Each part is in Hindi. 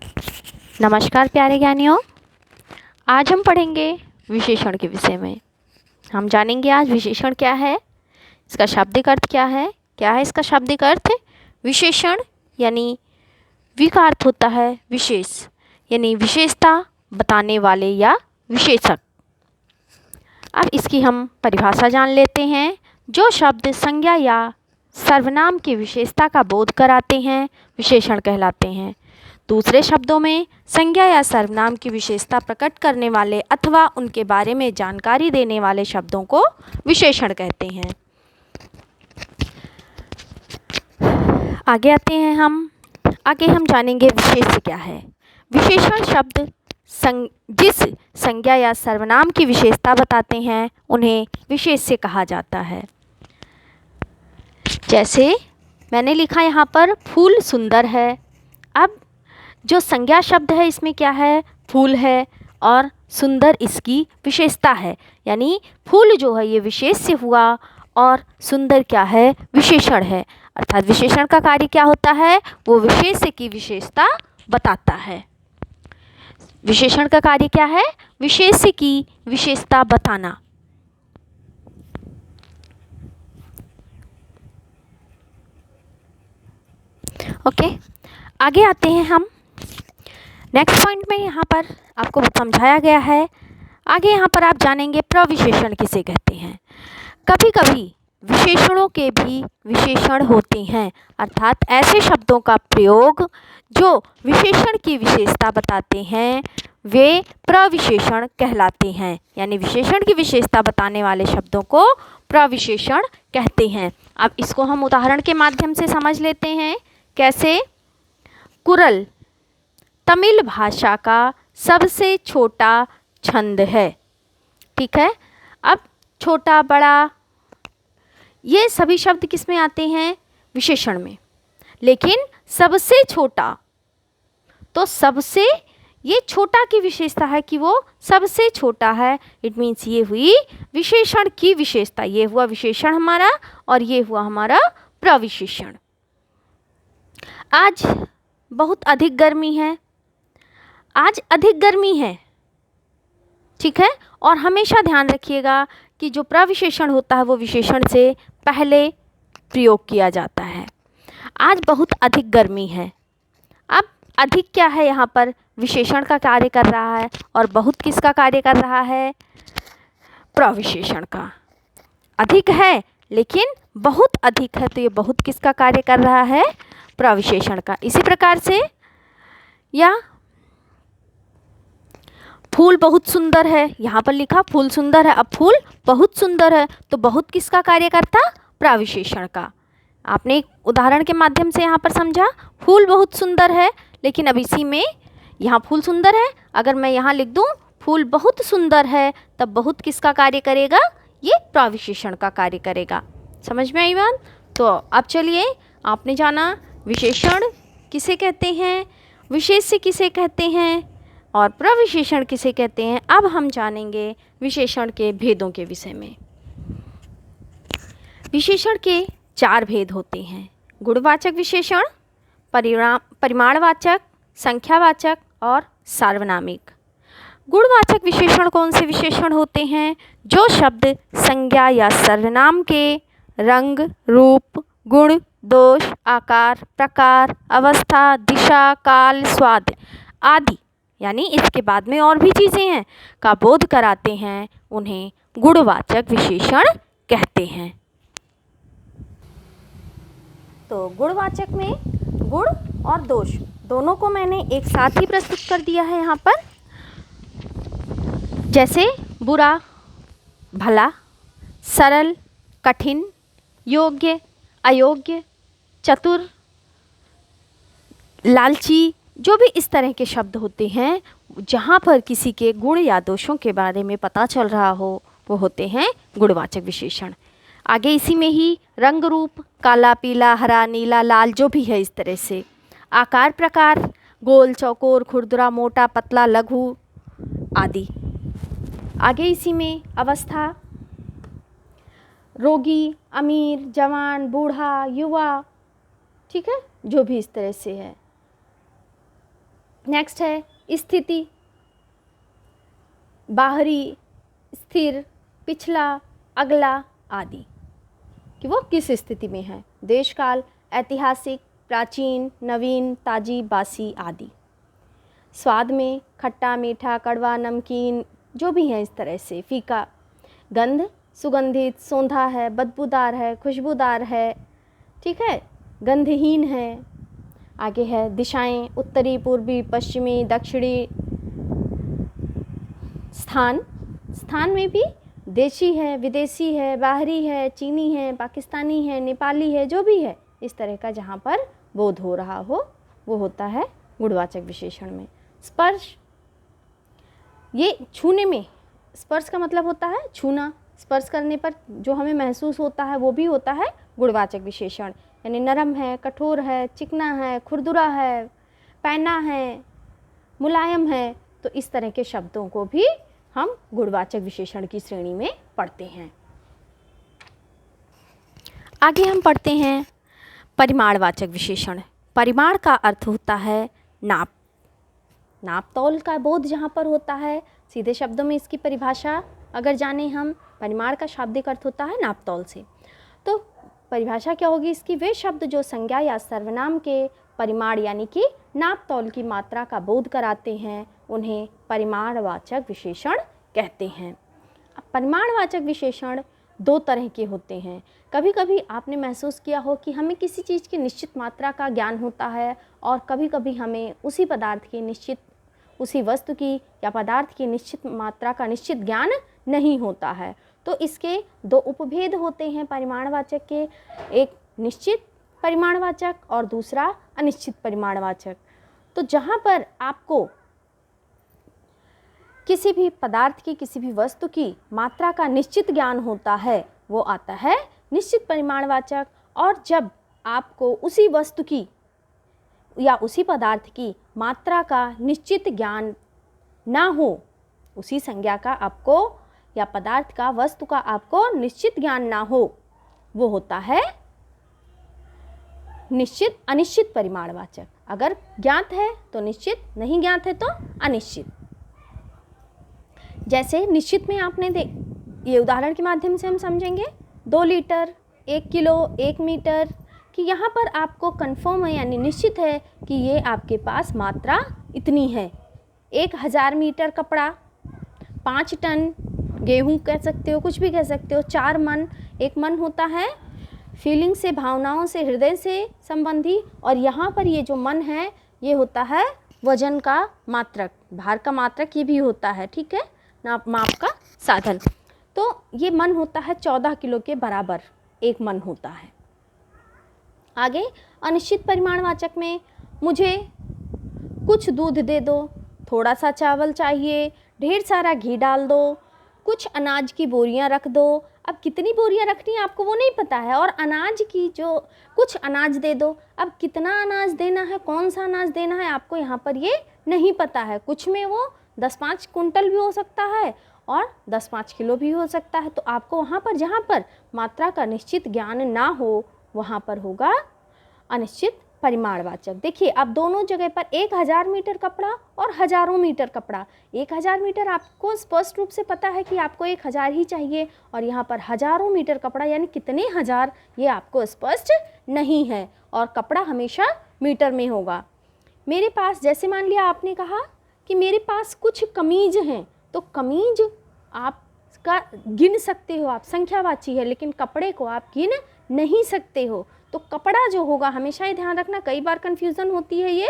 नमस्कार प्यारे ज्ञानियों। आज हम पढ़ेंगे विशेषण के विषय में। हम जानेंगे आज विशेषण क्या है, इसका शाब्दिक अर्थ क्या है इसका शाब्दिक अर्थ। विशेषण यानी वि का अर्थ होता है विशेष, यानी विशेषता बताने वाले या विशेषक। अब इसकी हम परिभाषा जान लेते हैं। जो शब्द संज्ञा या सर्वनाम की विशेषता का बोध कराते हैं विशेषण कहलाते हैं। दूसरे शब्दों में संज्ञा या सर्वनाम की विशेषता प्रकट करने वाले अथवा उनके बारे में जानकारी देने वाले शब्दों को विशेषण कहते हैं। आगे हम जानेंगे विशेष्य क्या है। विशेषण शब्द जिस संज्ञा या सर्वनाम की विशेषता बताते हैं उन्हें विशेष्य कहा जाता है। जैसे मैंने लिखा यहाँ पर फूल सुंदर है। अब जो संज्ञा शब्द है इसमें क्या है, फूल है और सुंदर इसकी विशेषता है, यानी फूल जो है ये विशेष्य हुआ और सुंदर क्या है, विशेषण है। अर्थात विशेषण का कार्य क्या होता है, वो विशेष्य की विशेषता बताता है। विशेषण का कार्य क्या है, विशेष्य की विशेषता बताना। ओके, आगे आते हैं हम। नेक्स्ट पॉइंट में यहाँ पर आपको समझाया गया है। आगे यहाँ पर आप जानेंगे प्रविशेषण किसे कहते हैं। कभी कभी विशेषणों के भी विशेषण होते हैं, अर्थात ऐसे शब्दों का प्रयोग जो विशेषण की विशेषता बताते हैं वे प्रविशेषण कहलाते हैं, यानी विशेषण की विशेषता बताने वाले शब्दों को प्रविशेषण कहते हैं। अब इसको हम उदाहरण के माध्यम से समझ लेते हैं। कैसे? कुरल तमिल भाषा का सबसे छोटा छंद है। ठीक है, अब छोटा बड़ा ये सभी शब्द किस में आते हैं, विशेषण में। लेकिन सबसे छोटा, तो सबसे ये छोटा की विशेषता है कि वो सबसे छोटा है। इट मीन्स ये हुई विशेषण की विशेषता, ये हुआ विशेषण हमारा और ये हुआ हमारा प्रविशेषण। आज बहुत अधिक गर्मी है, आज अधिक गर्मी है। ठीक है, और हमेशा ध्यान रखिएगा कि जो प्रविशेषण होता है वो विशेषण से पहले प्रयोग किया जाता है। आज बहुत अधिक गर्मी है। अब अधिक क्या है, यहाँ पर विशेषण का कार्य कर रहा है और बहुत किसका कार्य कर रहा है, प्रविशेषण का। अधिक है लेकिन बहुत अधिक है, तो ये बहुत किसका कार्य कर रहा है, प्रविशेषण का। इसी प्रकार से या फूल बहुत सुंदर है, यहाँ पर लिखा फूल सुंदर है। अब फूल बहुत सुंदर है तो बहुत किसका कार्य करता, प्रविशेषण का। आपने एक उदाहरण के माध्यम से यहाँ पर समझा, फूल बहुत सुंदर है, लेकिन अब इसी में यहाँ फूल सुंदर है, अगर मैं यहाँ लिख दूँ फूल बहुत सुंदर है, तब बहुत किसका कार्य करेगा, ये प्रविशेषण का कार्य करेगा। समझ में आई बात? तो अब चलिए, आपने जाना विशेषण किसे कहते हैं, विशेष्य किसे कहते हैं और प्रविशेषण किसे कहते हैं। अब हम जानेंगे विशेषण के भेदों के विषय में। विशेषण के 4 भेद होते हैं: गुणवाचक विशेषण, परिमाणवाचक, संख्यावाचक और सार्वनामिक। गुणवाचक विशेषण कौन से विशेषण होते हैं, जो शब्द संज्ञा या सर्वनाम के रंग, रूप, गुण, दोष, आकार, प्रकार, अवस्था, दिशा, काल, स्वाद आदि, यानी इसके बाद में और भी चीज़ें हैं, का बोध कराते हैं, उन्हें गुणवाचक विशेषण कहते हैं। तो गुणवाचक में गुण और दोष दोनों को मैंने एक साथ ही प्रस्तुत कर दिया है यहाँ पर। जैसे बुरा, भला, सरल, कठिन, योग्य, अयोग्य, चतुर, लालची, जो भी इस तरह के शब्द होते हैं जहाँ पर किसी के गुण या दोषों के बारे में पता चल रहा हो वो होते हैं गुणवाचक विशेषण। आगे इसी में ही रंग रूप, काला, पीला, हरा, नीला, लाल, जो भी है इस तरह से। आकार प्रकार, गोल, चौकोर, खुरदुरा, मोटा, पतला, लघु आदि। आगे इसी में अवस्था, रोगी, अमीर, जवान, बूढ़ा, युवा, ठीक है, जो भी इस तरह से है। नेक्स्ट है स्थिति, बाहरी, स्थिर, पिछला, अगला आदि, कि वो किस स्थिति में है। देशकाल, ऐतिहासिक, प्राचीन, नवीन, ताजी, बासी आदि। स्वाद में खट्टा, मीठा, कड़वा, नमकीन, जो भी है इस तरह से। फीका। गंध, सुगंधित, सौंधा है, बदबूदार है, खुशबूदार है, ठीक है, गंधहीन है। आगे है दिशाएं, उत्तरी, पूर्वी, पश्चिमी, दक्षिणी। स्थान, स्थान में भी देशी है, विदेशी है, बाहरी है, चीनी है, पाकिस्तानी है, नेपाली है, जो भी है इस तरह का जहाँ पर बोध हो रहा हो वो होता है गुणवाचक विशेषण में। स्पर्श, ये छूने में, स्पर्श का मतलब होता है छूना, स्पर्श करने पर जो हमें महसूस होता है वो भी होता है गुणवाचक विशेषण। यानी नरम है, कठोर है, चिकना है, खुरदुरा है, पैना है, मुलायम है, तो इस तरह के शब्दों को भी हम गुणवाचक विशेषण की श्रेणी में पढ़ते हैं। आगे हम पढ़ते हैं परिमाणवाचक विशेषण। परिमाण का अर्थ होता है नाप, नाप तौल का बोध जहाँ पर होता है। सीधे शब्दों में इसकी परिभाषा अगर जाने हम, परिमाण का शाब्दिक अर्थ होता है नाप तौल से। तो परिभाषा क्या होगी इसकी? वे शब्द जो संज्ञा या सर्वनाम के परिमाण यानी कि नाप तौल की मात्रा का बोध कराते हैं उन्हें परिमाणवाचक विशेषण कहते हैं। अब परिमाणवाचक विशेषण दो तरह के होते हैं। कभी कभी आपने महसूस किया हो कि हमें किसी चीज़ की निश्चित मात्रा का ज्ञान होता है और कभी कभी हमें उसी पदार्थ की निश्चित, उसी वस्तु की या पदार्थ की निश्चित मात्रा का निश्चित ज्ञान नहीं होता है। तो इसके दो उपभेद होते हैं परिमाणवाचक के, एक निश्चित परिमाणवाचक और दूसरा अनिश्चित परिमाणवाचक। तो जहाँ पर आपको किसी भी पदार्थ की, किसी भी वस्तु की मात्रा का निश्चित ज्ञान होता है वो आता है निश्चित परिमाणवाचक, और जब आपको उसी वस्तु की या उसी पदार्थ की मात्रा का निश्चित ज्ञान ना हो, उसी संज्ञा का आपको या पदार्थ का, वस्तु का आपको निश्चित ज्ञान ना हो, वो होता है निश्चित अनिश्चित परिमाणवाचक। अगर ज्ञात है तो निश्चित, नहीं ज्ञात है तो अनिश्चित। जैसे निश्चित में आपने ये उदाहरण के माध्यम से हम समझेंगे 2 लीटर, 1 किलो, 1 मीटर, कि यहाँ पर आपको कंफर्म है यानी निश्चित है कि ये आपके पास मात्रा इतनी है। 1000 मीटर कपड़ा, 5 टन गेहूँ कह सकते हो, कुछ भी कह सकते हो, 4 मन, एक मन होता है फीलिंग से, भावनाओं से, हृदय से संबंधी, और यहाँ पर ये जो मन है ये होता है वजन का मात्रक, भार का मात्रक ये भी होता है, ठीक है, नाप माप का साधन। तो ये मन होता है 14 किलो के बराबर एक मन होता है। आगे अनिश्चित परिमाणवाचक में मुझे कुछ दूध दे दो, थोड़ा सा चावल चाहिए, ढेर सारा घी डाल दो, कुछ अनाज की बोरियां रख दो। अब कितनी बोरियां रखनी है आपको वो नहीं पता है, और अनाज की जो कुछ अनाज दे दो, अब कितना अनाज देना है, कौन सा अनाज देना है आपको यहाँ पर ये नहीं पता है। कुछ में वो 10-5 कुंटल भी हो सकता है और 10-5 किलो भी हो सकता है। तो आपको वहाँ पर जहाँ पर मात्रा का निश्चित ज्ञान ना हो वहाँ पर होगा अनिश्चित परिमाणवाचक। देखिए अब दोनों जगह पर 1000 मीटर कपड़ा और हजारों मीटर कपड़ा। 1000 मीटर आपको स्पष्ट रूप से पता है कि आपको 1000 ही चाहिए, और यहाँ पर हजारों मीटर कपड़ा यानी कितने हजार ये आपको स्पष्ट नहीं है, और कपड़ा हमेशा मीटर में होगा। मेरे पास, जैसे मान लिया आपने कहा कि मेरे पास कुछ कमीज हैं, तो कमीज आप का गिन सकते हो आप, संख्यावाची है, लेकिन कपड़े को आप गिन नहीं सकते हो। तो कपड़ा जो होगा, हमेशा ये ध्यान रखना, कई बार कन्फ्यूज़न होती है ये,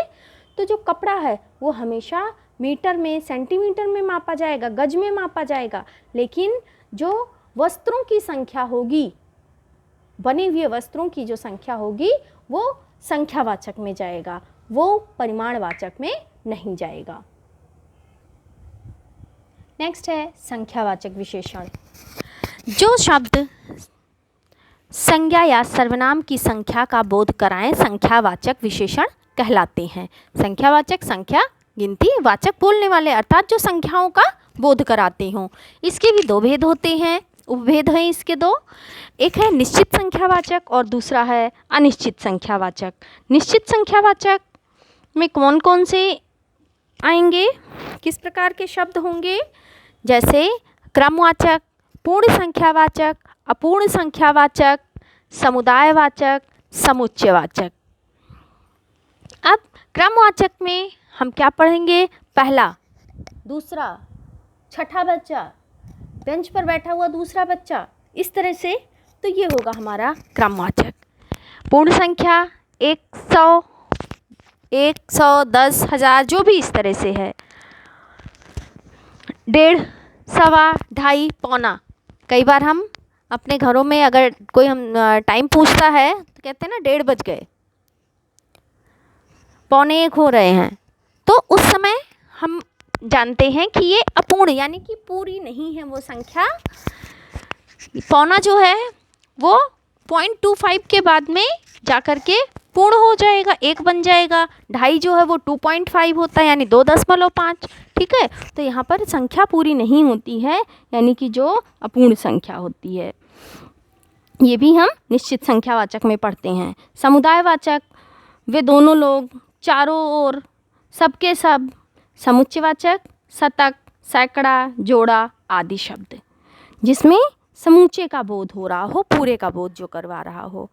तो जो कपड़ा है वो हमेशा मीटर में, सेंटीमीटर में मापा जाएगा, गज में मापा जाएगा, लेकिन जो वस्त्रों की संख्या होगी, बने हुए वस्त्रों की जो संख्या होगी वो संख्यावाचक में जाएगा, वो परिमाणवाचक में नहीं जाएगा। नेक्स्ट है संख्यावाचक विशेषण। जो शब्द संज्ञा या सर्वनाम की संख्या का बोध कराएं संख्यावाचक विशेषण कहलाते हैं। संख्यावाचक संख्या, गिनती, वाचक बोलने वाले अर्थात जो संख्याओं का बोध कराते हों। इसके भी दो भेद होते हैं, उपभेद हैं इसके दो। एक है निश्चित संख्यावाचक और दूसरा है अनिश्चित संख्यावाचक। निश्चित संख्यावाचक में कौन कौन से आएंगे, किस प्रकार के शब्द होंगे, जैसे क्रमवाचक, पूर्ण संख्यावाचक, अपूर्ण संख्यावाचक, समुदायवाचक, समुच्चयवाचक। अब क्रमवाचक में हम क्या पढ़ेंगे, पहला, दूसरा, छठा बच्चा, बेंच पर बैठा हुआ दूसरा बच्चा, इस तरह से। तो ये होगा हमारा क्रमवाचक। पूर्ण संख्या 100, 100, 10, 1000, जो भी इस तरह से है। 1.5, सवा, ढाई, पौना। कई बार हम अपने घरों में अगर कोई हम टाइम पूछता है तो कहते हैं ना 1:30 बज गए, 1:45 हो रहे हैं, तो उस समय हम जानते हैं कि ये अपूर्ण यानी कि पूरी नहीं है वो संख्या। पौना जो है वो 0.25 के बाद में जाकर के पूर्ण हो जाएगा, 1 बन जाएगा। ढाई जो है वो 2.5 होता है यानी 2.5। ठीक है, तो यहाँ पर संख्या पूरी नहीं होती है यानी कि जो अपूर्ण संख्या होती है। ये भी हम निश्चित संख्यावाचक में पढ़ते हैं। समुदायवाचक, वे दोनों लोग, चारों ओर, सबके सब। समुच्चयवाचक, शतक, सैकड़ा, जोड़ा आदि शब्द, जिसमें समूचे का बोध हो रहा हो, पूरे का बोध जो करवा रहा हो।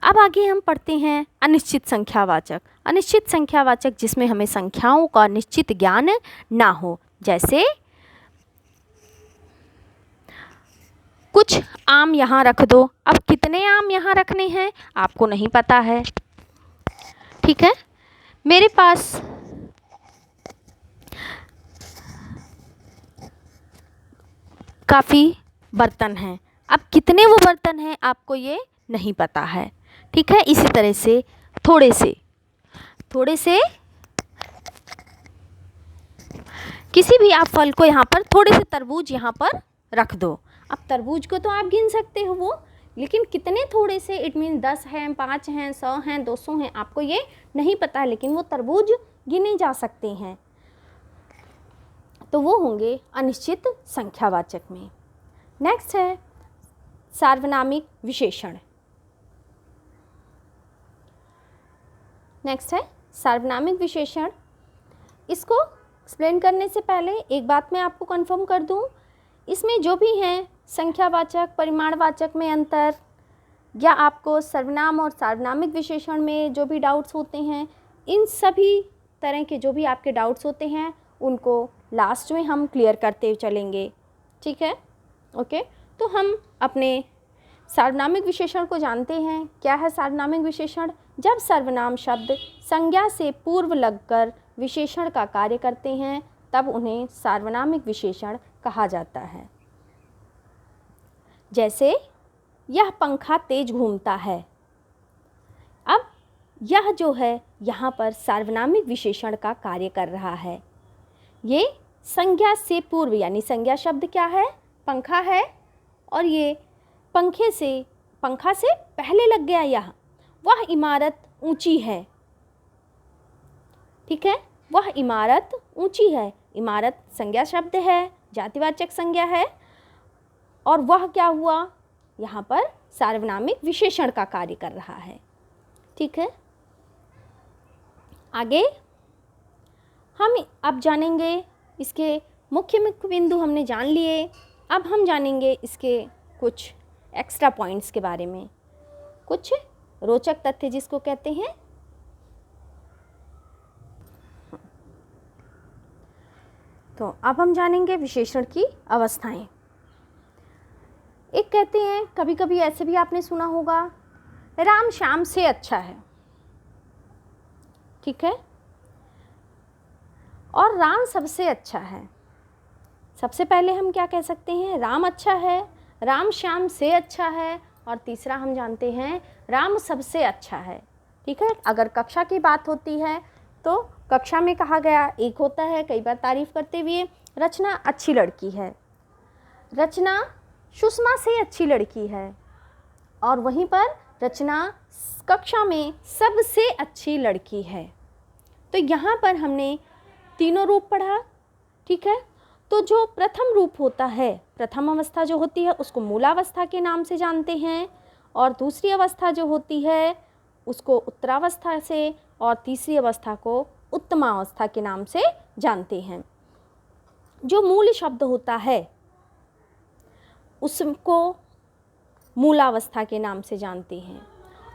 अब आगे हम पढ़ते हैं अनिश्चित संख्यावाचक। अनिश्चित संख्यावाचक जिसमें हमें संख्याओं का निश्चित ज्ञान ना हो, जैसे कुछ आम यहाँ रख दो। अब कितने आम यहाँ रखने हैं आपको नहीं पता है। ठीक है, मेरे पास काफ़ी बर्तन हैं, अब कितने वो बर्तन हैं आपको ये नहीं पता है। ठीक है, इसी तरह से थोड़े से किसी भी आप फल को यहाँ पर, थोड़े से तरबूज यहाँ पर रख दो। अब तरबूज को तो आप गिन सकते हो वो, लेकिन कितने थोड़े से, इट मीन 10 हैं, 5 हैं, 100 हैं, 200 हैं, आपको ये नहीं पता है, लेकिन वो तरबूज गिने जा सकते हैं। तो वो होंगे अनिश्चित संख्यावाचक में। नेक्स्ट है सार्वनामिक विशेषण। नेक्स्ट है सार्वनामिक विशेषण। इसको एक्सप्लेन करने से पहले एक बात मैं आपको कंफर्म कर दूं, इसमें जो भी हैं संख्यावाचक परिमाणवाचक में अंतर, या आपको सर्वनाम और सार्वनामिक विशेषण में जो भी डाउट्स होते हैं, इन सभी तरह के जो भी आपके डाउट्स होते हैं उनको लास्ट में हम क्लियर करते चलेंगे। ठीक है, ओके। तो हम अपने सार्वनामिक विशेषण को जानते हैं। क्या है सार्वनामिक विशेषण? जब सर्वनाम शब्द संज्ञा से पूर्व लगकर विशेषण का कार्य करते हैं तब उन्हें सार्वनामिक विशेषण कहा जाता है। जैसे यह पंखा तेज घूमता है। अब यह जो है यहाँ पर सार्वनामिक विशेषण का कार्य कर रहा है। ये संज्ञा से पूर्व यानी संज्ञा शब्द क्या है? पंखा है, और ये पंखा से पहले लग गया यह। वह इमारत ऊंची है। ठीक है, वह इमारत ऊंची है। इमारत संज्ञा शब्द है, जातिवाचक संज्ञा है, और वह क्या हुआ? यहाँ पर सार्वनामिक विशेषण का कार्य कर रहा है। ठीक है, आगे हम अब जानेंगे इसके मुख्य बिंदु हमने जान लिए। अब हम जानेंगे इसके कुछ एक्स्ट्रा पॉइंट्स के बारे में, कुछ रोचक तथ्य जिसको कहते हैं। तो अब हम जानेंगे विशेषण की अवस्थाएं। एक कहते हैं, कभी कभी ऐसे भी आपने सुना होगा, राम श्याम से अच्छा है। ठीक है, और राम सबसे अच्छा है। सबसे पहले हम क्या कह सकते हैं? राम अच्छा है, राम श्याम से अच्छा है, और तीसरा हम जानते हैं राम सबसे अच्छा है। ठीक है, अगर कक्षा की बात होती है तो कक्षा में कहा गया एक होता है, कई बार तारीफ करते हुए, रचना अच्छी लड़की है, रचना सुषमा से अच्छी लड़की है, और वहीं पर रचना कक्षा में सबसे अच्छी लड़की है। तो यहाँ पर हमने तीनों रूप पढ़ा। ठीक है, तो जो प्रथम रूप होता है, प्रथम अवस्था जो होती है उसको मूलावस्था के नाम से जानते हैं, और दूसरी अवस्था जो होती है उसको उत्तरावस्था से, और तीसरी अवस्था को उत्तमावस्था के नाम से जानते हैं। जो मूल शब्द होता है उसको मूलावस्था के नाम से जानते हैं,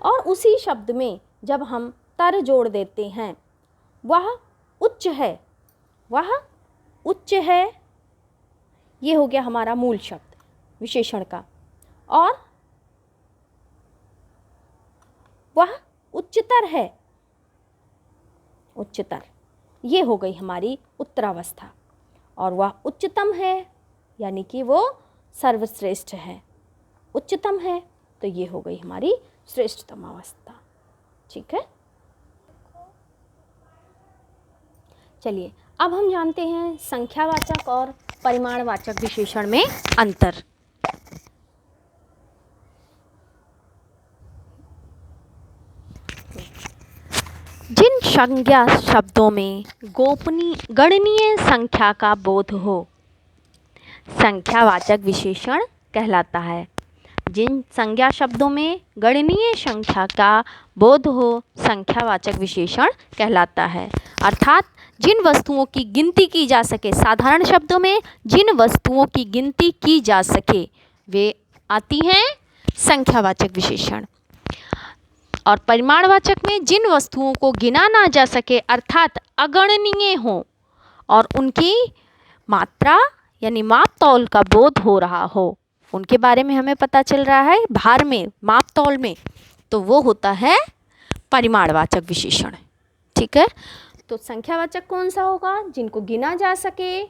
और उसी शब्द में जब हम तर जोड़ देते हैं वह उच्च है, वह उच्च है, ये हो गया हमारा मूल शब्द विशेषण का, और वह उच्चतर है, उच्चतर, ये हो गई हमारी उत्तरावस्था, और वह उच्चतम है यानी कि वो सर्वश्रेष्ठ है, उच्चतम है, तो ये हो गई हमारी श्रेष्ठतम अवस्था। ठीक है, चलिए अब हम जानते हैं संख्यावाचक और परिमाणवाचक विशेषण में अंतर। जिन संज्ञा शब्दों में गणनीय संख्या का बोध हो संख्यावाचक विशेषण कहलाता है। जिन संज्ञा शब्दों में गणनीय संख्या का बोध हो संख्यावाचक विशेषण कहलाता है। अर्थात जिन वस्तुओं की गिनती की जा सके, साधारण शब्दों में जिन वस्तुओं की गिनती की जा सके वे आती हैं संख्यावाचक विशेषण। और परिमाणवाचक में जिन वस्तुओं को गिना ना जा सके अर्थात अगणनीय हो और उनकी मात्रा यानी माप तौल का बोध हो रहा हो, उनके बारे में हमें पता चल रहा है भार में, माप तौल में, तो वो होता है परिमाणवाचक विशेषण। ठीक है, तो संख्यावाचक कौन सा होगा? जिनको गिना जा सके,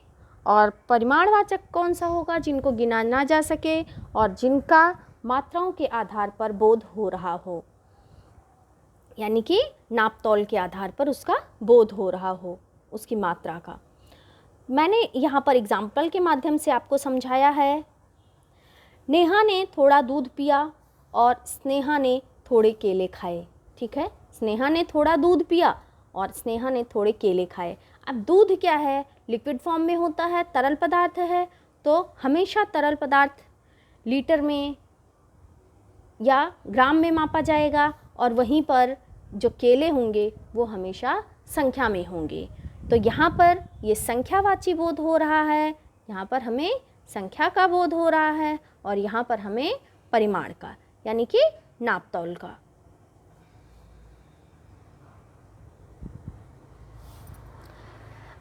और परिमाणवाचक कौन सा होगा? जिनको गिना ना जा सके और जिनका मात्राओं के आधार पर बोध हो रहा हो, यानी कि नाप तौल के आधार पर उसका बोध हो रहा हो, उसकी मात्रा का। मैंने यहाँ पर एग्जाम्पल के माध्यम से आपको समझाया है। नेहा ने थोड़ा दूध पिया और स्नेहा ने थोड़े केले खाए। ठीक है, स्नेहा ने थोड़ा दूध पिया और स्नेहा ने थोड़े केले खाए। अब दूध क्या है? लिक्विड फॉर्म में होता है, तरल पदार्थ है, तो हमेशा तरल पदार्थ लीटर में या ग्राम में मापा जाएगा, और वहीं पर जो केले होंगे वो हमेशा संख्या में होंगे। तो यहाँ पर ये संख्यावाची बोध हो रहा है, यहाँ पर हमें संख्या का बोध हो रहा है, और यहाँ पर हमें परिमाण का यानी कि नाप तौल का।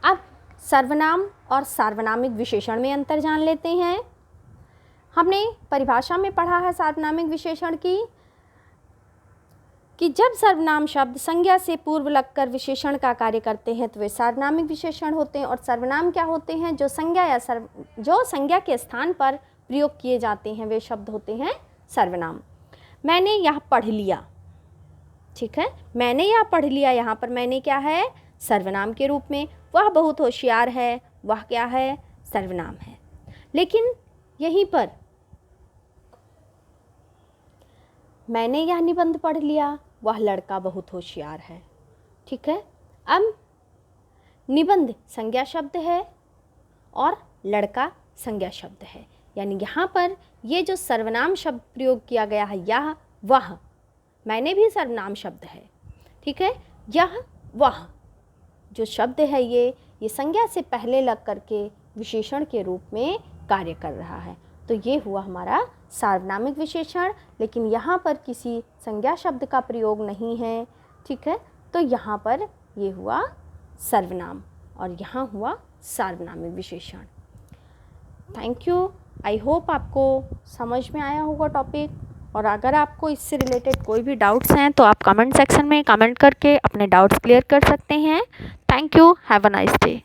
अब सर्वनाम और सार्वनामिक विशेषण में अंतर जान लेते हैं। हमने परिभाषा में पढ़ा है सार्वनामिक विशेषण की कि जब सर्वनाम शब्द संज्ञा से पूर्व लगकर विशेषण का कार्य करते हैं तो वे सार्वनामिक विशेषण होते हैं। और सर्वनाम क्या होते हैं? जो संज्ञा या जो संज्ञा के स्थान पर प्रयोग किए जाते हैं वे शब्द होते हैं सर्वनाम। मैंने यह पढ़ लिया। ठीक है, मैंने यह पढ़ लिया, यहाँ पर मैंने क्या है? सर्वनाम के रूप में। वह बहुत होशियार है, वह क्या है? सर्वनाम है। लेकिन यहीं पर मैंने यह निबंध पढ़ लिया, वह लड़का बहुत होशियार है। ठीक है, अब निबंध संज्ञा शब्द है और लड़का संज्ञा शब्द है, यानी यहाँ पर ये जो सर्वनाम शब्द प्रयोग किया गया है, यह वह, मैंने भी सर्वनाम शब्द है। ठीक है, यह वह जो शब्द है ये संज्ञा से पहले लग करके विशेषण के रूप में कार्य कर रहा है, तो ये हुआ हमारा सार्वनामिक विशेषण। लेकिन यहाँ पर किसी संज्ञा शब्द का प्रयोग नहीं है। ठीक है, तो यहाँ पर ये हुआ सर्वनाम और यहाँ हुआ सार्वनामिक विशेषण। Thank you. आई होप आपको समझ में आया होगा टॉपिक, और अगर आपको इससे रिलेटेड कोई भी डाउट्स हैं तो आप कमेंट सेक्शन में कमेंट करके अपने डाउट्स क्लियर कर सकते हैं। Thank you. Have a nice day.